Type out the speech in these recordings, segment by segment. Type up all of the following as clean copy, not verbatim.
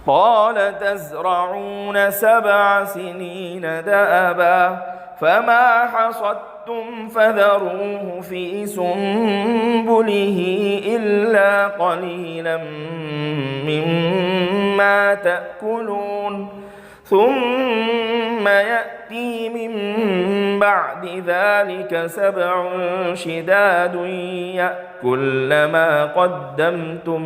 قال تزرعون 7 سنين دأبا فما حصدتم فذروه في سنبله إلا قليلا مما تأكلون ثم يأتي من بعد ذلك 7 شداد يأكل ما قدمتم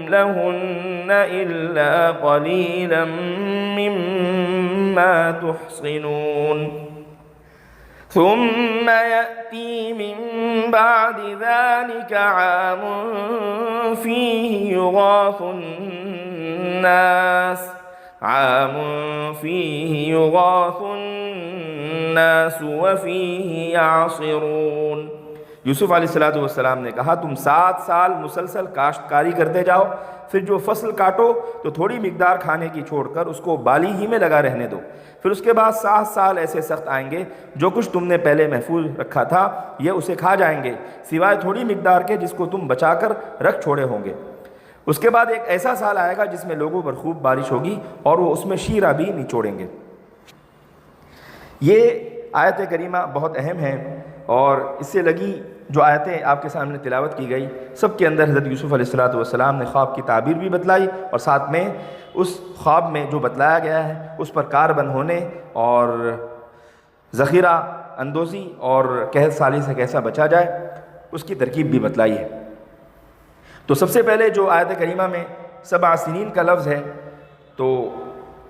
لهن إلا قليلا مما تحصنون ثم يأتي من بعد ذلك عام فيه يغاث الناس وفيه يعصرون۔ یوسف علیہ السلام نے کہا تم 7 سال مسلسل کاشتکاری کرتے جاؤ، پھر جو فصل کاٹو تو تھوڑی مقدار کھانے کی چھوڑ کر اس کو بالی ہی میں لگا رہنے دو، پھر اس کے بعد 7 سال ایسے سخت آئیں گے جو کچھ تم نے پہلے محفوظ رکھا تھا یہ اسے کھا جائیں گے سوائے تھوڑی مقدار کے جس کو تم بچا کر رکھ چھوڑے ہوں گے۔ اس کے بعد ایک ایسا سال آئے گا جس میں لوگوں پر خوب بارش ہوگی اور وہ اس میں شیرہ بھی نچوڑیں گے۔ یہ آیت کریمہ بہت اہم ہے، اور اس سے لگی جو آیتیں آپ کے سامنے تلاوت کی گئی سب کے اندر حضرت یوسف علیہ السلام نے خواب کی تعبیر بھی بتلائی، اور ساتھ میں اس خواب میں جو بتلایا گیا ہے اس پر کار بند ہونے اور ذخیرہ اندوزی اور قحط سالی سے کیسا بچا جائے اس کی ترکیب بھی بتلائی ہے۔ تو سب سے پہلے جو آیت کریمہ میں 7 سنین کا لفظ ہے تو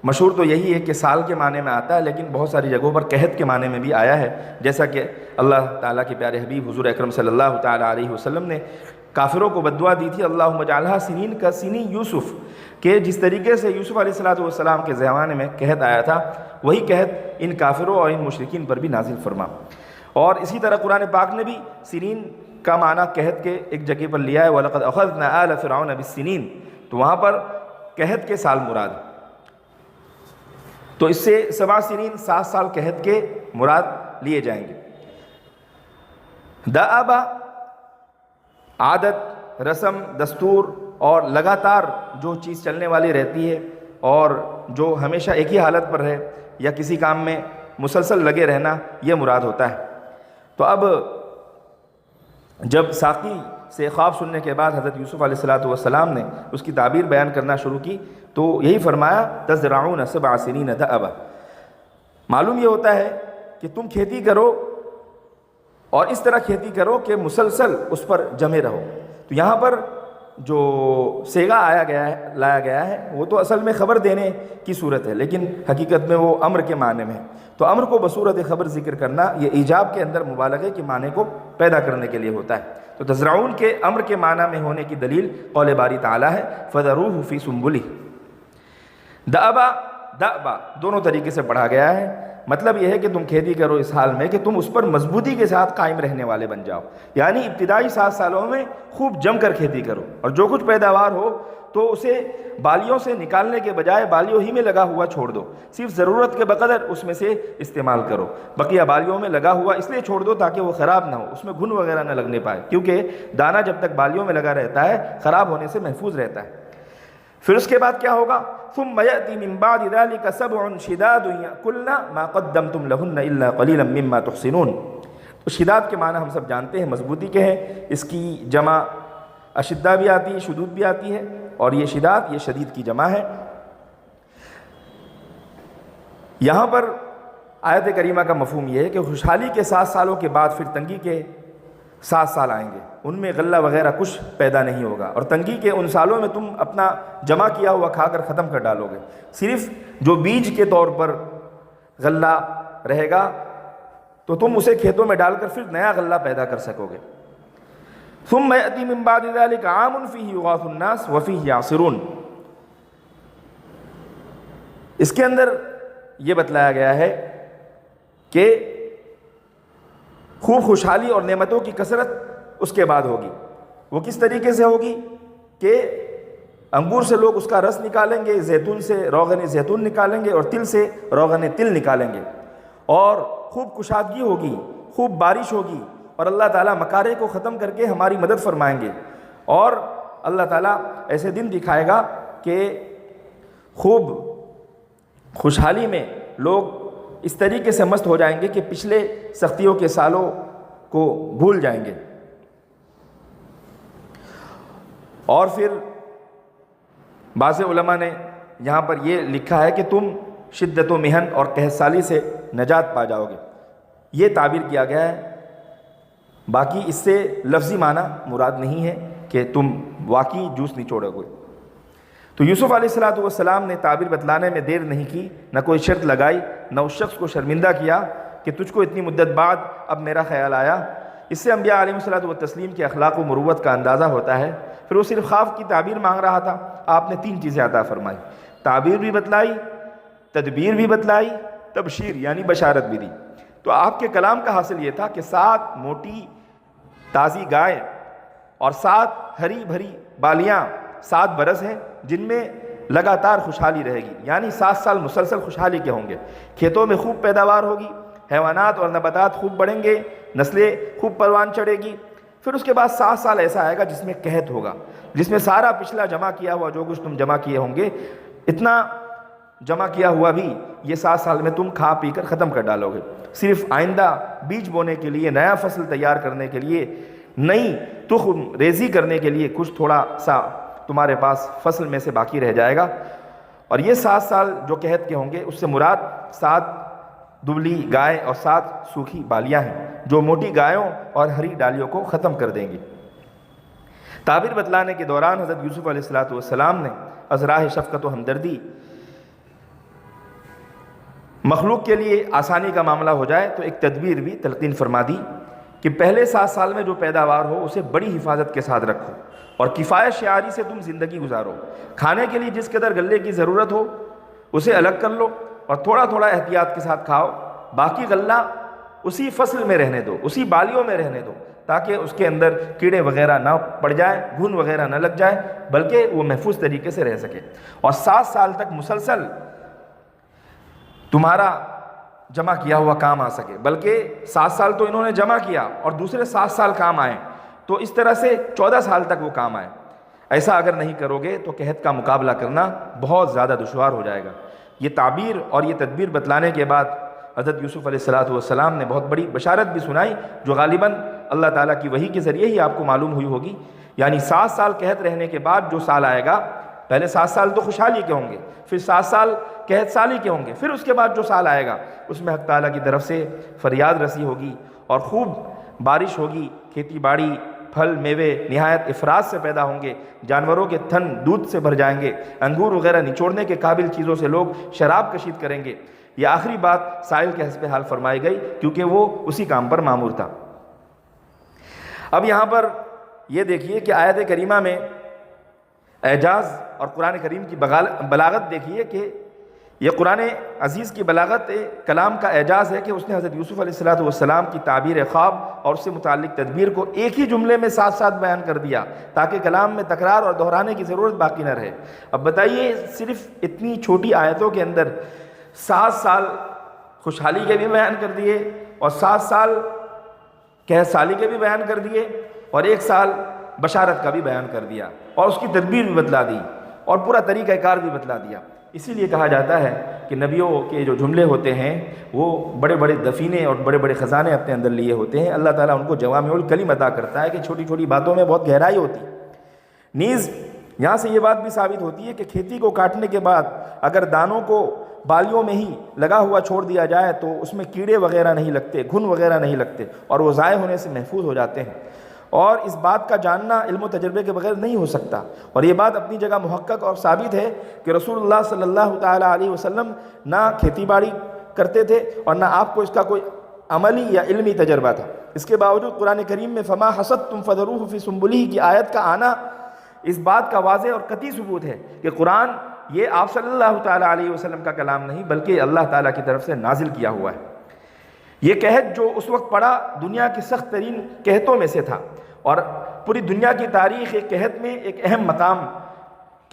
مشہور تو یہی ہے کہ سال کے معنی میں آتا ہے، لیکن بہت ساری جگہوں پر قحط کے معنی میں بھی آیا ہے، جیسا کہ اللہ تعالیٰ کے پیارے حبیب حضور اکرم صلی اللہ تعالیٰ علیہ وسلم نے کافروں کو بددعا دی تھی اللہم اجعلھا سنین کا سنی یوسف، کہ جس طریقے سے یوسف علیہ السلام کے زمانے میں قحط آیا تھا وہی قحط ان کافروں اور ان مشرکین پر بھی نازل فرما۔ اور اسی طرح قرآن پاک نے بھی سنین کا معنی قحط کے ایک جگہ پر لیا ہے وَلَقَدْ أَخَذْنَا آلَ فِرْعَوْنَ بِالسِّنِينَ، تو وہاں پر قحط کے سال مراد ہے، تو اس سے 7 سنین 7 سال قحط کے مراد لیے جائیں گے۔ دأبا عادت، رسم، دستور اور لگاتار جو چیز چلنے والی رہتی ہے اور جو ہمیشہ ایک ہی حالت پر ہے یا کسی کام میں مسلسل لگے رہنا یہ مراد ہوتا ہے۔ تو اب جب ساقی سے خواب سننے کے بعد حضرت یوسف علیہ السلام نے اس کی تعبیر بیان کرنا شروع کی تو یہی فرمایا تزرعون 7 سنین دأبا، معلوم یہ ہوتا ہے کہ تم کھیتی کرو اور اس طرح کھیتی کرو کہ مسلسل اس پر جمے رہو۔ تو یہاں پر جو صیغہ لایا گیا ہے وہ تو اصل میں خبر دینے کی صورت ہے، لیکن حقیقت میں وہ امر کے معنی میں ہے، تو امر کو بصورت خبر ذکر کرنا یہ ایجاب کے اندر مبالغے کے معنی کو پیدا کرنے کے لیے ہوتا ہے۔ تو تزرعون کے امر کے معنی میں ہونے کی دلیل قول باری تعالیٰ ہے فَذَرُوهُ فِي سُنبُلِهِ۔ دأبا دونوں طریقے سے پڑھا گیا ہے، مطلب یہ ہے کہ تم کھیتی کرو اس حال میں کہ تم اس پر مضبوطی کے ساتھ قائم رہنے والے بن جاؤ، یعنی ابتدائی 7 سالوں میں خوب جم کر کھیتی کرو، اور جو کچھ پیداوار ہو تو اسے بالیوں سے نکالنے کے بجائے بالیوں ہی میں لگا ہوا چھوڑ دو، صرف ضرورت کے بقدر اس میں سے استعمال کرو، بقیہ بالیوں میں لگا ہوا اس لیے چھوڑ دو تاکہ وہ خراب نہ ہو، اس میں گھن وغیرہ نہ لگنے پائے، کیونکہ دانہ جب تک بالیوں میں لگا رہتا ہے خراب ہونے سے محفوظ رہتا ہے۔ پھر اس کے بعد کیا ہوگا ثم يأتي من بعد ذلك 7 شداد يأكلن ما قدمتم لهن إلا قليلا مما تحصنون۔ تو شداد کے معنی ہم سب جانتے ہیں مضبوطی کے ہیں، اس کی جمع اشدہ بھی آتی ہے، شدود بھی آتی ہے، اور یہ شداد یہ شدید کی جمع ہے۔ یہاں پر آیت کریمہ کا مفہوم یہ ہے کہ خوشحالی کے 7 سالوں کے بعد پھر تنگی کے 7 سال آئیں گے، ان میں غلہ وغیرہ کچھ پیدا نہیں ہوگا، اور تنگی کے ان سالوں میں تم اپنا جمع کیا ہوا کھا کر ختم کر ڈالو گے، صرف جو بیج کے طور پر غلہ رہے گا تو تم اسے کھیتوں میں ڈال کر پھر نیا غلہ پیدا کر سکو گے۔ ثم يأتي من بعد ذلك عام فيه يغاث الناس وفيه يعصرون۔ اس کے اندر یہ بتلایا گیا ہے کہ خوب خوشحالی اور نعمتوں کی کثرت اس کے بعد ہوگی۔ وہ کس طریقے سے ہوگی کہ انگور سے لوگ اس کا رس نکالیں گے، زیتون سے روغن زیتون نکالیں گے، اور تل سے روغن تل نکالیں گے، اور خوب کشادگی ہوگی، خوب بارش ہوگی، اور اللہ تعالیٰ مکارے کو ختم کر کے ہماری مدد فرمائیں گے، اور اللہ تعالیٰ ایسے دن دکھائے گا کہ خوب خوشحالی میں لوگ اس طریقے سے مست ہو جائیں گے کہ پچھلے سختیوں کے سالوں کو بھول جائیں گے. اور پھر بعض علماء نے یہاں پر یہ لکھا ہے کہ تم شدت و محن اور قحط سالی سے نجات پا جاؤ گے. یہ تعبیر کیا گیا ہے. باقی اس سے لفظی معنی مراد نہیں ہے کہ تم واقعی جوس نچوڑو گے. تو یوسف علیہ السلام نے تعبیر بتلانے میں دیر نہیں کی، نہ کوئی شرط لگائی، نہ اس شخص کو شرمندہ کیا کہ تجھ کو اتنی مدت بعد اب میرا خیال آیا. اس سے انبیاء علیہ الصلوۃ والتسلیم کے اخلاق و مروت کا اندازہ ہوتا ہے. پھر وہ صرف خوف کی تعبیر مانگ رہا تھا، آپ نے 3 چیزیں عطا فرمائی، تعبیر بھی بتلائی، تدبیر بھی بتلائی، تبشیر یعنی بشارت بھی دی. تو آپ کے کلام کا حاصل یہ تھا کہ 7 موٹی تازی گائے اور 7 ہری بھری بالیاں 7 برس ہیں جن میں لگاتار خوشحالی رہے گی، یعنی 7 سال مسلسل خوشحالی کے ہوں گے. کھیتوں میں خوب پیداوار ہوگی، حیوانات اور نباتات خوب بڑھیں گے، نسلیں خوب پروان چڑھے گی. پھر اس کے بعد 7 سال ایسا آئے گا جس میں قحط ہوگا، جس میں سارا پچھلا جمع کیا ہوا جو کچھ تم جمع کیے ہوں گے، اتنا جمع کیا ہوا بھی یہ 7 سال میں تم کھا پی کر ختم کر ڈالو گے. صرف آئندہ بیج بونے کے لیے، نیا فصل تیار کرنے کے لیے، نئی تخم ریزی کرنے کے لیے کچھ تھوڑا سا تمہارے پاس فصل میں سے باقی رہ جائے گا. اور یہ 7 سال جو قحط کے ہوں گے اس سے مراد 7 دبلی گائے اور 7 سوکھی بالیاں ہیں جو موٹی گایوں اور ہری ڈالیوں کو ختم کر دیں گی. تعبیر بتلانے کے دوران حضرت یوسف علیہ السلام نے از راہ شفقت و ہمدردی مخلوق کے لیے آسانی کا معاملہ ہو جائے تو ایک تدبیر بھی تلقین فرما دی کہ پہلے 7 سال میں جو پیداوار ہو اسے بڑی حفاظت کے ساتھ رکھو اور کفایت شعاری سے تم زندگی گزارو. کھانے کے لیے جس قدر غلے کی ضرورت ہو اسے الگ کر لو اور تھوڑا تھوڑا احتیاط کے ساتھ کھاؤ. باقی غلہ اسی فصل میں رہنے دو، اسی بالیوں میں رہنے دو تاکہ اس کے اندر کیڑے وغیرہ نہ پڑ جائے، گھن وغیرہ نہ لگ جائے، بلکہ وہ محفوظ طریقے سے رہ سکے. اور 7 سال تک مسلسل تمہارا جمع کیا ہوا کام آ سکے. بلکہ 7 سال تو انہوں نے جمع کیا اور دوسرے 7 سال کام آئے، تو اس طرح سے 14 سال تک وہ کام آئے. ایسا اگر نہیں کرو گے تو قحط کا مقابلہ کرنا بہت زیادہ دشوار ہو جائے گا. یہ تعبیر اور یہ تدبیر بتلانے کے بعد حضرت یوسف علیہ السلام نے بہت بڑی بشارت بھی سنائی جو غالباً اللہ تعالیٰ کی وحی کے ذریعے ہی آپ کو معلوم ہوئی ہوگی. یعنی 7 سال قحط رہنے کے بعد جو سال آئے گا، پہلے 7 سال تو خوشحالی کے ہوں گے، پھر 7 سال قحط سالی کے ہوں گے، پھر اس کے بعد جو سال آئے گا اس میں حق تعالیٰ کی طرف سے فریاد رسی ہوگی اور خوب بارش ہوگی، کھیتی باڑی پھل میوے نہایت افراد سے پیدا ہوں گے، جانوروں کے تھن دودھ سے بھر جائیں گے، انگور وغیرہ نچوڑنے کے قابل چیزوں سے لوگ شراب کشید کریں گے. یہ آخری بات سائل کے حسب حال فرمائی گئی کیونکہ وہ اسی کام پر مامور تھا. اب یہاں پر یہ دیکھیے کہ آیت کریمہ میں اعجاز اور قرآن کریم کی بلاغت دیکھیے کہ یہ قرآن عزیز کی بلاغت کلام کا اعجاز ہے کہ اس نے حضرت یوسف علیہ السلام کی تعبیر خواب اور اس سے متعلق تدبیر کو ایک ہی جملے میں ساتھ ساتھ بیان کر دیا تاکہ کلام میں تکرار اور دہرانے کی ضرورت باقی نہ رہے. اب بتائیے صرف اتنی چھوٹی آیتوں کے اندر 7 سال خوشحالی کے بھی بیان کر دیے اور 7 سال قحط سالی کے بھی بیان کر دیے اور 1 سال بشارت کا بھی بیان کر دیا اور اس کی تدبیر بھی بتلا دی اور پورا طریقہ کار بھی بتلا دیا. اسی لیے کہا جاتا ہے کہ نبیوں کے جو جملے ہوتے ہیں وہ بڑے بڑے دفینے اور بڑے بڑے خزانے اپنے اندر لیے ہوتے ہیں. اللہ تعالیٰ ان کو جوامع الکلم عطا کرتا ہے کہ چھوٹی چھوٹی باتوں میں بہت گہرائی ہوتی. نیز یہاں سے یہ بات بھی ثابت ہوتی ہے کہ کھیتی کو کاٹنے کے بعد اگر دانوں کو بالیوں میں ہی لگا ہوا چھوڑ دیا جائے تو اس میں کیڑے وغیرہ نہیں لگتے، گھن وغیرہ نہیں لگتے اور وہ ضائع ہونے سے محفوظ ہو جاتے ہیں. اور اس بات کا جاننا علم و تجربے کے بغیر نہیں ہو سکتا. اور یہ بات اپنی جگہ محقق اور ثابت ہے کہ رسول اللہ صلی اللہ تعالیٰ علیہ وسلم نہ کھیتی باڑی کرتے تھے اور نہ آپ کو اس کا کوئی عملی یا علمی تجربہ تھا. اس کے باوجود قرآن کریم میں فما حصدتم فذروہ فی سنبلہ کی آیت کا آنا اس بات کا واضح اور قطعی ثبوت ہے کہ قرآن یہ آپ صلی اللہ تعالیٰ علیہ وسلم کا کلام نہیں بلکہ اللہ تعالیٰ کی طرف سے نازل کیا ہوا ہے. یہ قحط جو اس وقت پڑا دنیا کی سخت ترین قحطوں میں سے تھا اور پوری دنیا کی تاریخ ایک قحط میں ایک اہم مقام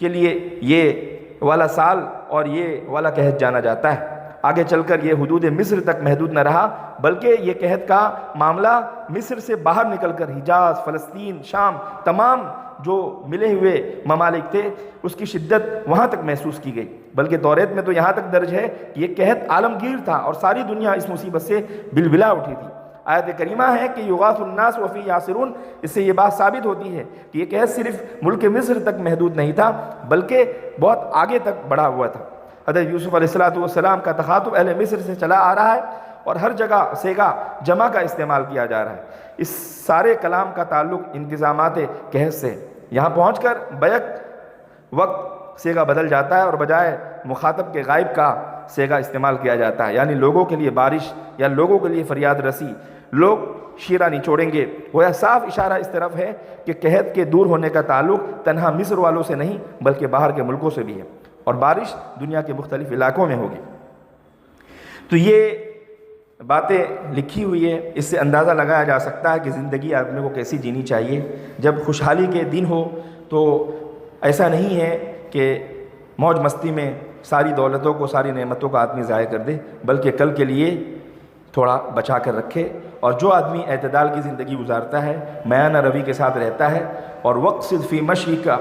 کے لیے یہ والا سال اور یہ والا قحط جانا جاتا ہے. آگے چل کر یہ حدود مصر تک محدود نہ رہا، بلکہ یہ قحط کا معاملہ مصر سے باہر نکل کر حجاز، فلسطین، شام، تمام جو ملے ہوئے ممالک تھے اس کی شدت وہاں تک محسوس کی گئی۔ بلکہ توریت میں تو یہاں تک درج ہے کہ یہ قحط عالمگیر تھا اور ساری دنیا اس مصیبت سے بلبلا اٹھی تھی۔ آیت کریمہ ہے کہ یغاث الناس وفی یاسرون، اس سے یہ بات ثابت ہوتی ہے کہ یہ قحط صرف ملک مصر تک محدود نہیں تھا بلکہ بہت آگے تک بڑھا ہوا تھا۔ حضرت یوسف علیہ السلام کا تخاطب اہل مصر سے چلا آ رہا ہے اور ہر جگہ سیگا جمع کا استعمال کیا جا رہا ہے۔ اس سارے کلام کا تعلق انتظامات قحط سے۔ یہاں پہنچ کر بیک وقت سیگا بدل جاتا ہے اور بجائے مخاطب کے غائب کا سیگا استعمال کیا جاتا ہے، یعنی لوگوں کے لیے بارش یا لوگوں کے لیے فریاد رسی، لوگ شیرہ نچوڑیں گے۔ وہ صاف اشارہ اس طرف ہے کہ قحط کے دور ہونے کا تعلق تنہا مصر والوں سے نہیں بلکہ باہر کے ملکوں سے بھی ہے، اور بارش دنیا کے مختلف علاقوں میں ہوگی۔ تو یہ باتیں لکھی ہوئی ہے، اس سے اندازہ لگایا جا سکتا ہے کہ زندگی آدمی کو کیسی جینی چاہیے۔ جب خوشحالی کے دن ہو تو ایسا نہیں ہے کہ موج مستی میں ساری دولتوں کو، ساری نعمتوں کو آدمی ضائع کر دے، بلکہ کل کے لیے تھوڑا بچا کر رکھے۔ اور جو آدمی اعتدال کی زندگی گزارتا ہے، میانہ روی کے ساتھ رہتا ہے اور وقصد فی مشی کا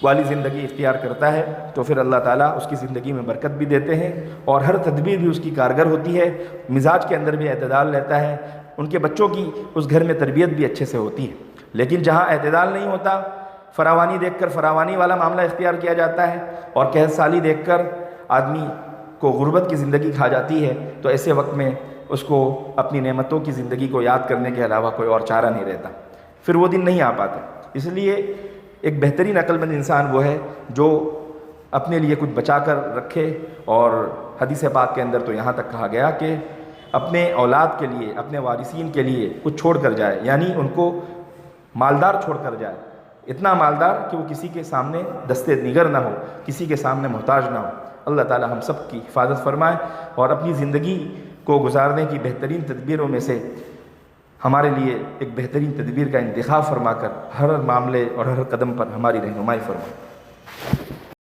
والی زندگی اختیار کرتا ہے، تو پھر اللہ تعالیٰ اس کی زندگی میں برکت بھی دیتے ہیں اور ہر تدبیر بھی اس کی کارگر ہوتی ہے۔ مزاج کے اندر بھی اعتدال رہتا ہے، ان کے بچوں کی اس گھر میں تربیت بھی اچھے سے ہوتی ہے۔ لیکن جہاں اعتدال نہیں ہوتا، فراوانی دیکھ کر فراوانی والا معاملہ اختیار کیا جاتا ہے اور قحط سالی دیکھ کر آدمی کو غربت کی زندگی کھا جاتی ہے، تو ایسے وقت میں اس کو اپنی نعمتوں کی زندگی کو یاد کرنے کے علاوہ کوئی اور چارہ نہیں رہتا، پھر وہ دن نہیں آ پاتے۔ اس لیے ایک بہترین عقل مند انسان وہ ہے جو اپنے لیے کچھ بچا کر رکھے، اور حدیث پاک کے اندر تو یہاں تک کہا گیا کہ اپنے اولاد کے لیے، اپنے وارثین کے لیے کچھ چھوڑ کر جائے، یعنی ان کو مالدار چھوڑ کر جائے، اتنا مالدار کہ وہ کسی کے سامنے دستے نگر نہ ہو، کسی کے سامنے محتاج نہ ہو۔ اللہ تعالی ہم سب کی حفاظت فرمائے اور اپنی زندگی کو گزارنے کی بہترین تدبیروں میں سے ہمارے لیے ایک بہترین تدبیر کا انتخاب فرما کر ہر معاملے اور ہر قدم پر ہماری رہنمائی فرمائے۔